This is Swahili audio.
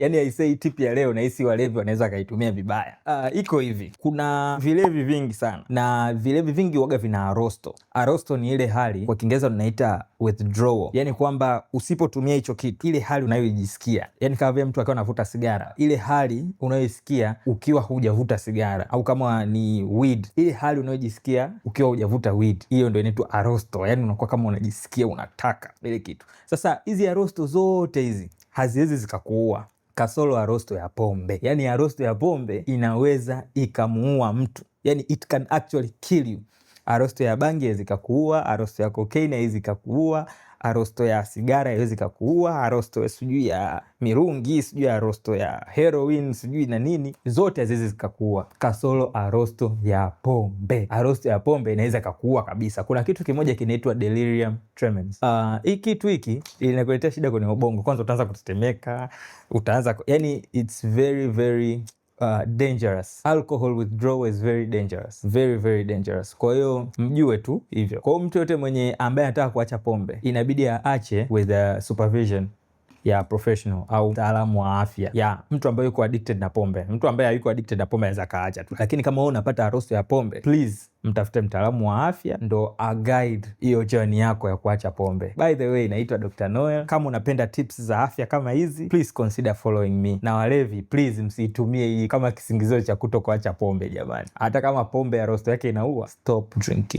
Yani aisee, tip ya leo nahisi walevi wanaweza kaitumia vibaya. Iko hivi, kuna vilevi vingi sana na vilevi vingi waga vina arosto. Arosto ni ile hali kwa Kiingereza tunaita withdrawal, yani kwamba usipotumia hicho kitu, ile hali unayojisikia, yani kama vile mtu akiwa anavuta sigara, ile hali unayosikia ukiwa hujavuta sigara, au kama ni weed, ile hali unayojisikia ukiwa hujavuta weed, hiyo ndio inaitwa arosto. Yani unakuwa kama unajisikia unataka ile kitu. Sasa hizi arosto zote hizi haziwezi zikakuua kasoro arosto ya pombe. Yani arosto ya pombe inaweza ikamuua mtu, yani it can actually kill you. Arosto ya bangi haiwezi kukuua, arosto ya cocaine haiwezi kukuua, arosto ya sigara haiwezi kukuua, arosto sijui ya mirungi, sijui arosto ya heroin, sijui na nini, zote haziwezi kukuua kasoro arosto ya pombe. Arosto ya pombe inaweza kukuua kabisa. Kuna kitu kimoja kinaitwa delirium tremens. Hii kitu hiki inakuletea shida kwenye ubongo. Kwanza utaanza kutetemeka, yani it's very very dangerous. Alcohol withdrawal is very dangerous, very very dangerous. Kwa hiyo mjue tu hivyo. Kwa hiyo mtu yote mwenye ambaye anataka kuacha pombe inabidi aache with supervision ya professional au mtaalamu wa afya, ya mtu ambaye yuko addicted na pombe. Mtu ambaye hayuko addicted na pombe anaweza kaacha tu, lakini kama wewe unapata arosto ya pombe, please mtafute mtaalamu wa afya ndo a guide hiyo journey yako ya kuacha pombe. By the way, naitwa Dr. Noel. Kama unapenda tips za afya kama hizi, please consider following me. Na walevi, please msiitumie hii kama kisingizio cha kutokuacha pombe jamani. Hata kama pombe arosto yake inaua, stop drinking.